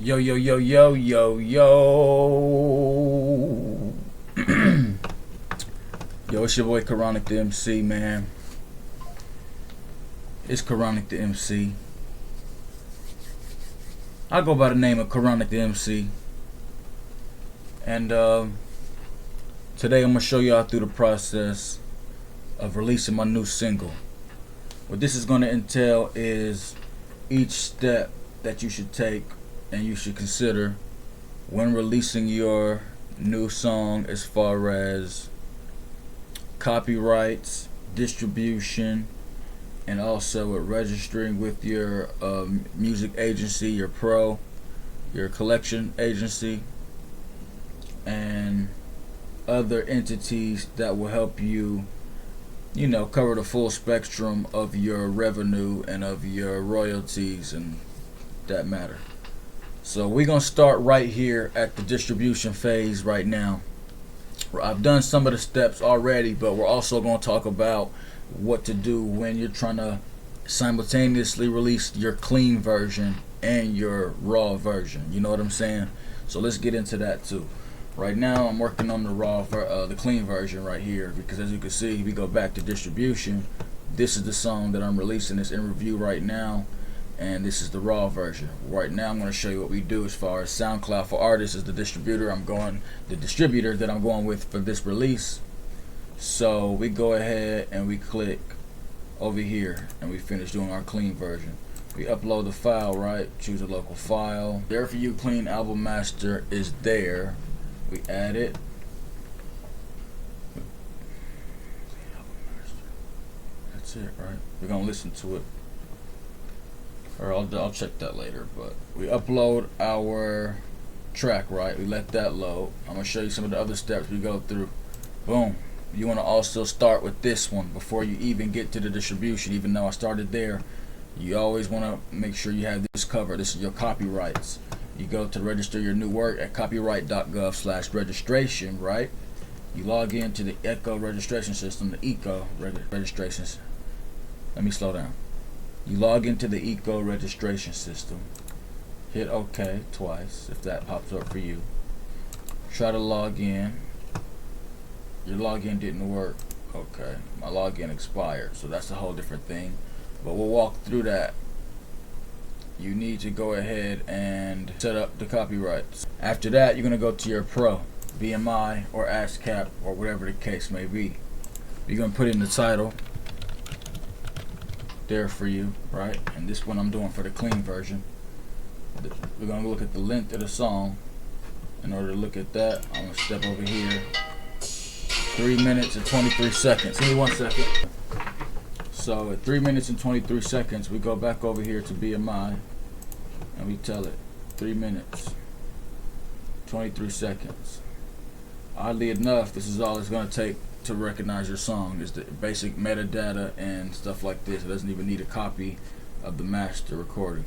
Yo, yo, yo, yo, yo, yo. Yo, it's your boy Chronic the MC, man. It's Chronic the MC. I go by the name of Chronic the MC. And today I'm going to show y'all through the process of releasing my new single. What this is going to entail is each step that you should take and you should consider when releasing your new song, as far as copyrights, distribution, and also with registering with your music agency, your your collection agency, and other entities that will help you, cover the full spectrum of your revenue and of your royalties and that matter. So we're going to start right here at the distribution phase right now. I've done some of the steps already, but we're also going to talk about what to do when you're trying to simultaneously release your clean version and your raw version. You know what I'm saying? So let's get into that too. Right now I'm working on the clean version right here, because as you can see, we go back to distribution. This is the song that I'm releasing. It's in review right now, and this is the raw version. Right now I'm going to show you what we do as far as SoundCloud for Artists is the distributor that I'm going with for this release. So we go ahead and we click over here and we finish doing our clean version. We upload the file, right? Choose a local file. There for you, Clean Album Master is there. We add it. That's it, right? We're gonna listen to it, or I'll check that later. But we upload our track, right? We let that load. I'm gonna show you some of the other steps we go through. Boom. You want to also start with this one before you even get to the distribution. Even though I started there, you always want to make sure you have this covered. This is your copyrights. You go to register your new work at copyright.gov/registration, right? You log into the ECO registration system, the ECO registrations. Let me slow down. You log into the ECO registration system. Hit OK twice if that pops up for you. Try to log in. Your login didn't work. Okay, my login expired, so that's a whole different thing. But we'll walk through that. You need to go ahead and set up the copyrights. After that, you're going to go to your Pro, BMI or ASCAP or whatever the case may be. You're going to put in the title there for you, right? And this one I'm doing for the clean version. We're going to look at the length of the song. In order to look at that, I'm going to step over here. 3 minutes and 23 seconds. Give me 1 second. So at 3 minutes and 23 seconds, we go back over here to BMI and we tell it 3 minutes, 23 seconds. Oddly enough, this is all it's going to take to recognize your song, is the basic metadata and stuff like this. It doesn't even need a copy of the master recording.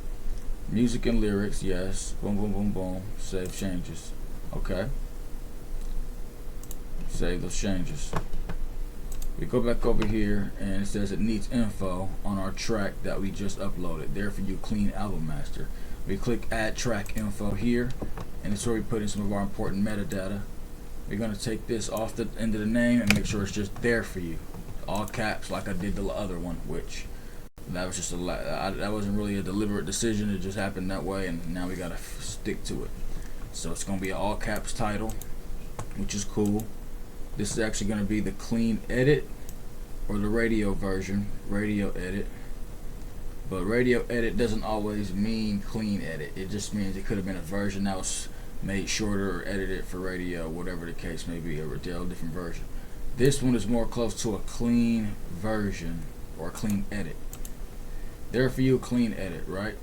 Music and lyrics, yes. Boom, boom, boom, boom. Save changes. Okay. Save those changes. We go back over here and it says it needs info on our track that we just uploaded. There for you, Clean Album Master. We click add track info here, and it's where we put in some of our important metadata. We're going to take this off the end of the name and make sure it's just there for you, all caps, like I did the other one, which that was just that wasn't really a deliberate decision. It just happened that way, and now we got to stick to it. So it's going to be an all caps title, which is cool. This is actually going to be the clean edit or the radio version, radio edit. But radio edit doesn't always mean clean edit. It just means it could have been a version that was made shorter or edited for radio, whatever the case may be, or a different version. This one is more close to a clean version or a clean edit. There for you, clean edit, right?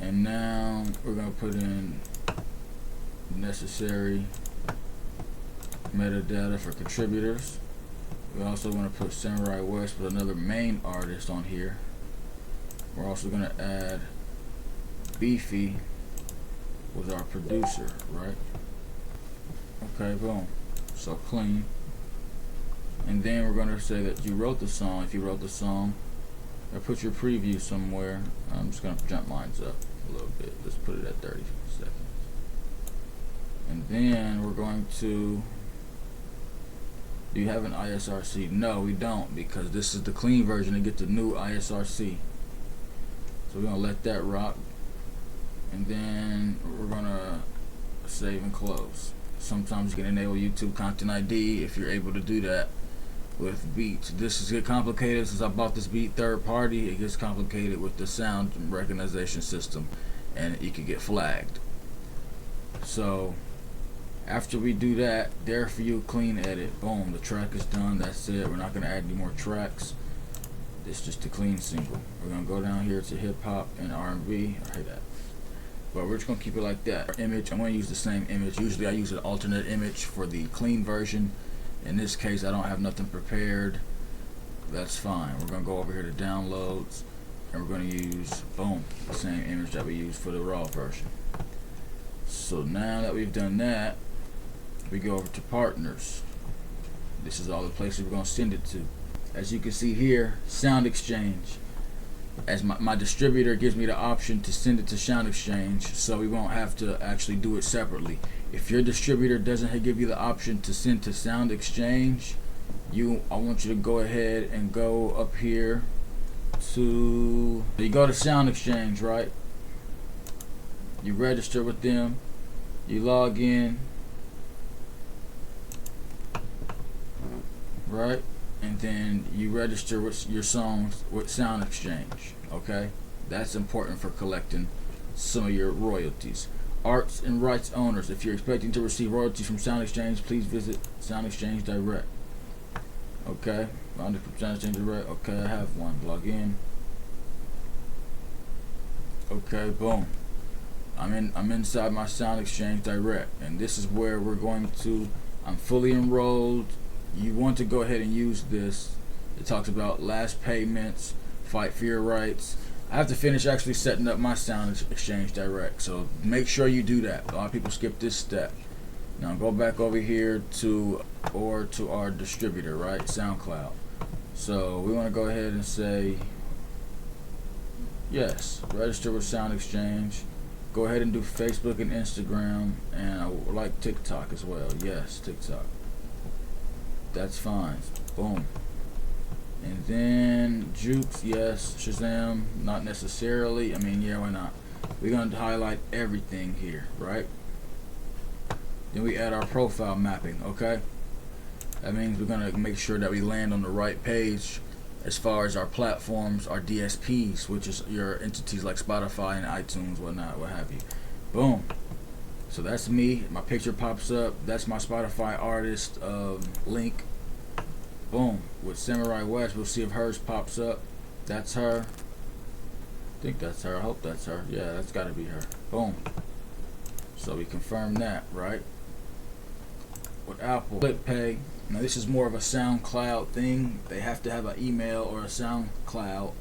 And now we're going to put in necessary metadata for contributors. We also want to put Samurai West with another main artist on here. We're also going to add Beefy with our producer, right? Okay, boom. So clean. And then we're going to say that you wrote the song. If you wrote the song, or put your preview somewhere. I'm just going to jump mines up. a little bit. Let's put it at 30 seconds. And then we're going to, do you have an ISRC? No, we don't, because this is the clean version to get the new ISRC. So we're gonna let that rock, and then we're gonna save and close. Sometimes you can enable YouTube Content ID if you're able to do that with beats. This is get complicated since I bought this beat third party. It gets complicated with the sound recognition system, and it could get flagged. So after we do that, there for you, clean edit. Boom, the track is done. That's it. We're not gonna add any more tracks. This is just a clean single. We're gonna go down here to hip hop and R&B. I hear that. But we're just gonna keep it like that. Our image, I'm gonna use the same image. Usually I use an alternate image for the clean version. In this case, I don't have nothing prepared. That's fine. We're gonna go over here to downloads, and we're gonna use, boom, the same image that we used for the raw version. So now that we've done that, we go over to partners. This is all the places we're gonna send it to. As you can see here, Sound Exchange. As my distributor gives me the option to send it to Sound Exchange, so we won't have to actually do it separately. If your distributor doesn't give you the option to send to Sound Exchange, I want you to go ahead and go up here to, you go to Sound Exchange, right? You register with them, you log in, right? And then you register with your songs with Sound Exchange. Okay, that's important for collecting some of your royalties. Arts and rights owners, if you're expecting to receive royalties from Sound Exchange, please visit Sound Exchange Direct. Okay, found it from Sound Exchange Direct. Okay, I have one. Log in. Okay, boom. I'm inside my Sound Exchange Direct, and this is where we're going to, I'm fully enrolled. You want to go ahead and use this. It talks about last payments, fight for your rights. I have to finish actually setting up my Sound Exchange Direct, so make sure you do that. A lot of people skip this step. Now go back over here to our distributor, right? SoundCloud. So we want to go ahead and say yes, register with Sound Exchange. Go ahead and do Facebook and Instagram, and I would like TikTok as well. Yes, TikTok. That's fine. Boom. And then Jukes, yes. Shazam, not necessarily. I mean, yeah, why not? We're going to highlight everything here, right? Then we add our profile mapping, okay? That means we're going to make sure that we land on the right page as far as our platforms, our DSPs, which is your entities like Spotify and iTunes, whatnot, what have you. Boom. So that's me. My picture pops up. That's my Spotify artist link. Boom. With Samurai West, we'll see if hers pops up. That's her. I think that's her. I hope that's her. Yeah, that's got to be her. Boom. So we confirm that, right? With Apple FlipPay. Now this is more of a SoundCloud thing. They have to have an email or a SoundCloud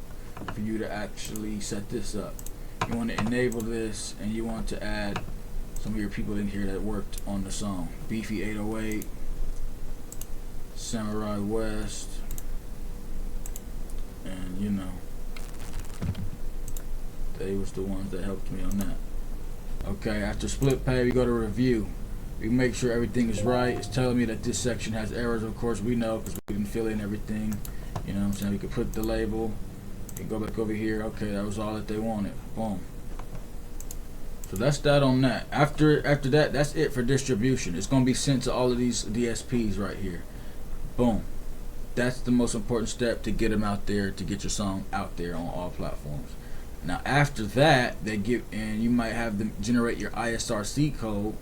for you to actually set this up. You want to enable this, and you want to add some of your people in here that worked on the song. Beefy 808, Samurai West, and you know, they was the ones that helped me on that. Okay, after SplitPay, we go to review. We make sure everything is right. It's telling me that this section has errors. Of course, we know because we didn't fill in everything. You know what I'm saying? We could put the label. We can go back over here. Okay, that was all that they wanted. Boom. So that's that on that. After that, that's it for distribution. It's going to be sent to all of these DSPs right here. Boom. That's the most important step to get them out there, to get your song out there on all platforms. Now after that, they give, and you might have them generate your ISRC code,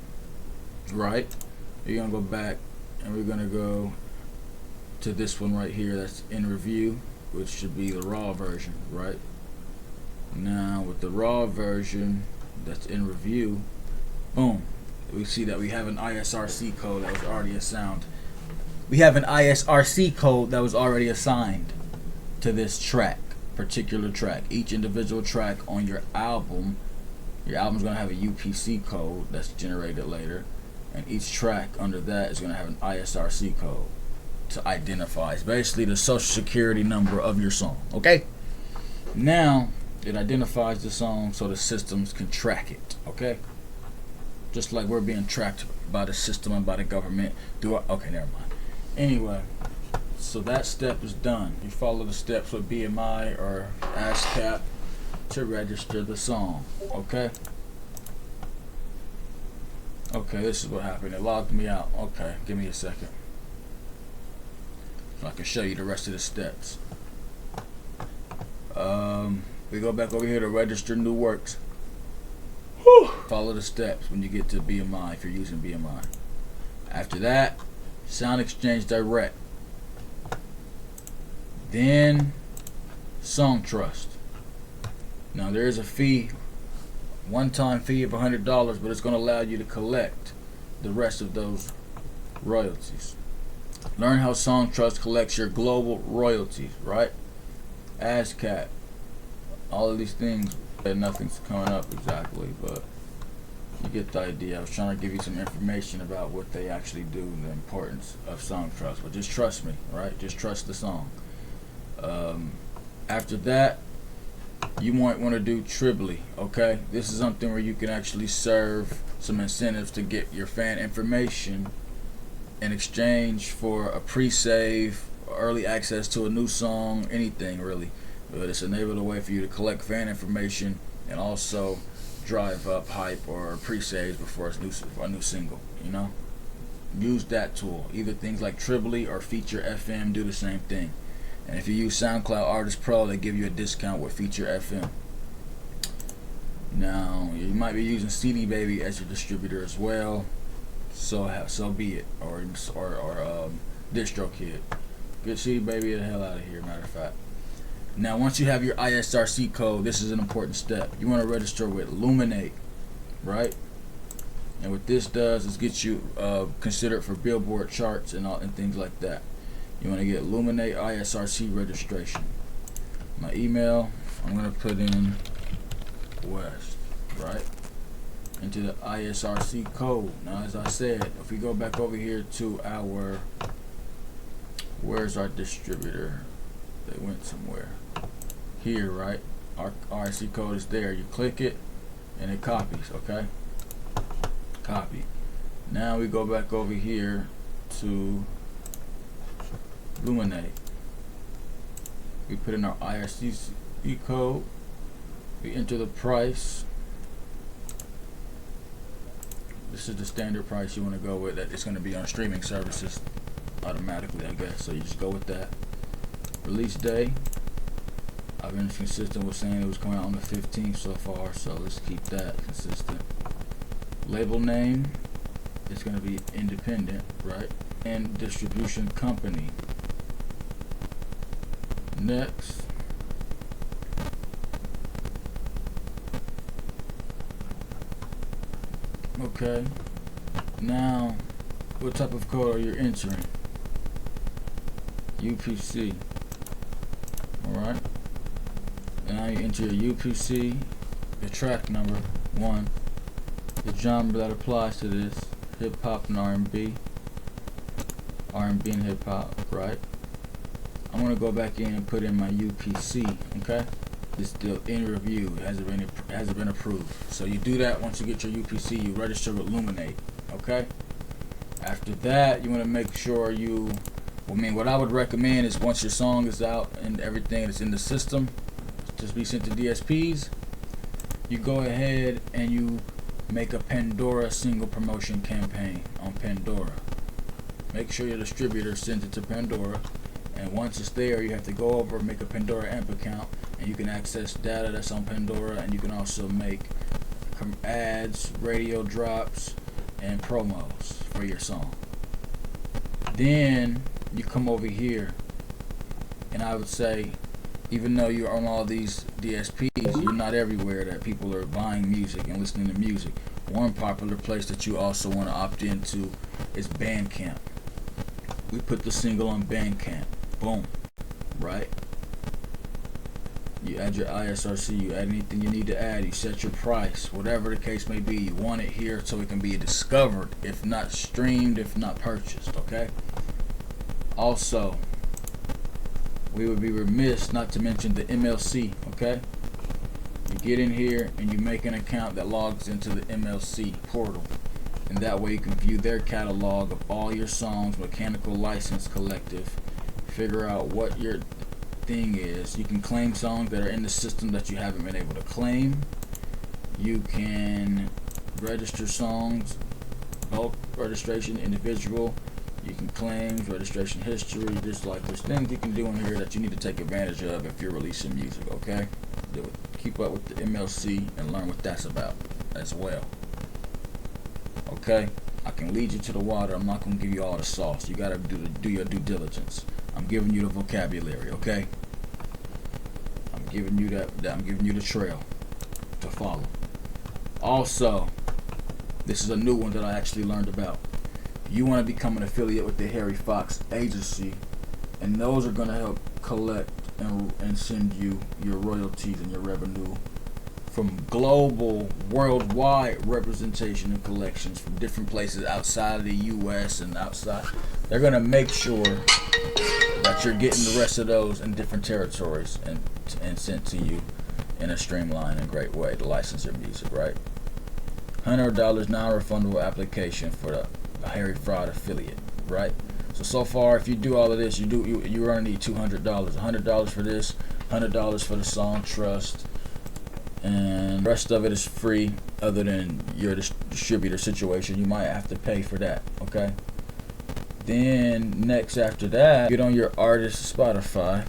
right? You're gonna go back, and we're gonna go to this one right here that's in review, which should be the raw version, right? Now with the raw version that's in review, boom, we see that we have an ISRC code that was already assigned. We have an ISRC code that was already assigned to this track, particular track. Each individual track on your album's gonna have a UPC code that's generated later, and each track under that is gonna have an ISRC code to identify. It's basically the social security number of your song. Okay. Now It identifies the song so the systems can track it. Okay, just like we're being tracked by the system and by the government. Okay, never mind. Anyway, so that step is done. You follow the steps with BMI or ASCAP to register the song. Okay. Okay, this is what happened. It logged me out. Okay, give me a second, so I can show you the rest of the steps. We go back over here to register new works. Follow the steps when you get to BMI if you're using BMI. After that, Sound Exchange Direct. Then Songtrust. Now there is a fee, one-time fee of $100, but it's going to allow you to collect the rest of those royalties. Learn how Songtrust collects your global royalties, right? ASCAP. All of these things, nothing's coming up exactly, but you get the idea. I was trying to give you some information about what they actually do and the importance of Songtrust. But just trust me, right? Just trust the song. After that, you might want to do Tribly, okay? This is something where you can actually serve some incentives to get your fan information in exchange for a pre-save, early access to a new song, anything really. But it's enabled a way for you to collect fan information and also drive up hype or pre-saves before a new single, you know? Use that tool. Either things like Tribly or Feature FM do the same thing. And if you use SoundCloud Artist Pro, they give you a discount with Feature FM. Now, you might be using CD Baby as your distributor as well. So be it. Or DistroKid. Get CD Baby the hell out of here, matter of fact. Now, once you have your ISRC code, this is an important step. You want to register with Luminate, right? And what this does is get you considered for Billboard charts and things like that. You want to get Luminate ISRC registration. My email, I'm going to put in West, right? Into the ISRC code. Now, as I said, if we go back over here to our, where's our distributor? They went somewhere. Here, right? Our ISRC code is there. You click it and it copies, okay? Copy. Now we go back over here to Luminate. We put in our ISRC code. We enter the price. This is the standard price you want to go with. That it's going to be on streaming services automatically, I guess. So you just go with that. Release day. I've been consistent with saying it was coming out on the 15th so far, so let's keep that consistent. Label name, it's going to be independent, right? And distribution company. Next. Okay. Now, what type of code are you entering? UPC. Alright. Now you enter your UPC, the track number 1, the genre that applies to this, hip hop and R&B and hip hop, right? I'm gonna go back in and put in my UPC, okay? It's still in review, it hasn't been approved. So you do that once you get your UPC, you register with Luminate, okay? After that, you wanna make sure what I would recommend is once your song is out and everything that's in the system, just be sent to DSPs, you go ahead and you make a Pandora single promotion campaign on Pandora. Make sure your distributor sends it to Pandora, and once it's there, you have to go over and make a Pandora AMP account, and you can access data that's on Pandora, and you can also make ads, radio drops, and promos for your song. Then you come over here, and I would say, even though you're on all these DSPs, you're not everywhere that people are buying music and listening to music. One popular place that you also want to opt into is Bandcamp. We put the single on Bandcamp. Boom. Right? You add your ISRC, you add anything you need to add, you set your price, whatever the case may be. You want it here so it can be discovered, if not streamed, if not purchased, okay? Also, we would be remiss not to mention the MLC, okay? You get in here and you make an account that logs into the MLC portal, and that way you can view their catalog of all your songs. Mechanical License Collective, figure out what your thing is. You can claim songs that are in the system that you haven't been able to claim. You can register songs, bulk registration, individual. You can claim registration history. Just like there's things you can do in here that you need to take advantage of if you're releasing music. Okay, keep up with the MLC and learn what that's about as well. Okay, I can lead you to the water. I'm not gonna give you all the sauce. You gotta do your due diligence. I'm giving you the vocabulary. Okay, I'm giving you I'm giving you the trail to follow. Also, this is a new one that I actually learned about. You want to become an affiliate with the Harry Fox Agency, and those are going to help collect and send you your royalties and your revenue from global, worldwide representation and collections from different places outside of the U.S. and outside. They're going to make sure that you're getting the rest of those in different territories and sent to you in a streamlined and great way to license your music, right? $100 non-refundable application for the Harry Fraud affiliate, right? So far, if you do all of this, you're gonna need $200. $100 for this, $100 for the song Trust, and the rest of it is free. Other than your distributor situation, you might have to pay for that. Okay. Then next after that, get on your artist Spotify,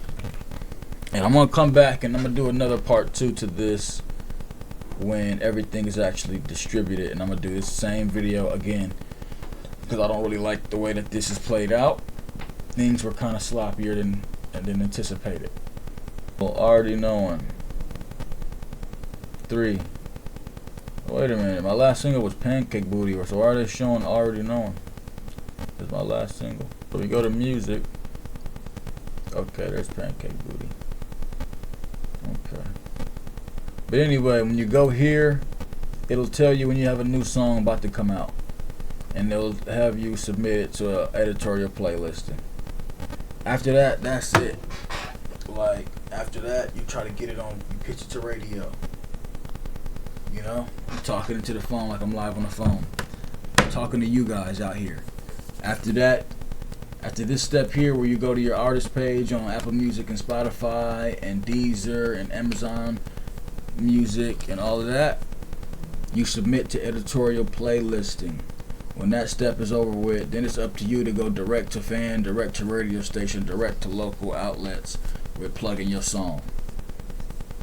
and I'm gonna come back and I'm gonna do another part 2 to this when everything is actually distributed, and I'm gonna do this same video again because I don't really like the way that this is played out. Things were kind of sloppier than anticipated. Well, already knowing. 3. Wait a minute, my last single was Pancake Booty, so why are they showing Already Knowing? That's my last single. So we go to music. Okay, there's Pancake Booty. Okay. But anyway, when you go here, it'll tell you when you have a new song about to come out, and they'll have you submit it to an editorial playlisting. After that, that's it. Like, after that, you try to get it on, you pitch it to radio. You know, I'm talking into the phone like I'm live on the phone. I'm talking to you guys out here. After that, after this step here where you go to your artist page on Apple Music and Spotify and Deezer and Amazon Music and all of that, you submit to editorial playlisting. When that step is over with, then it's up to you to go direct to fan, direct to radio station, direct to local outlets with plugging your song.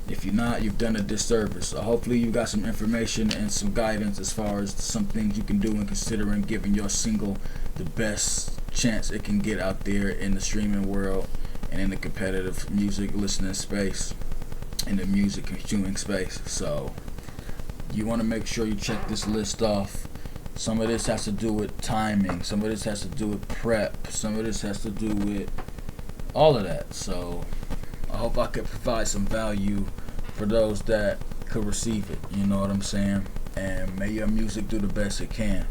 If you're not, you've done a disservice. So hopefully you got some information and some guidance as far as some things you can do in considering giving your single the best chance it can get out there in the streaming world and in the competitive music listening space, in the music consuming space. So you want to make sure you check this list off. Some of this has to do with timing, some of this has to do with prep, some of this has to do with all of that. So I hope I could provide some value for those that could receive it, you know what I'm saying? And may your music do the best it can.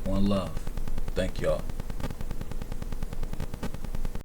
One love. Thank y'all.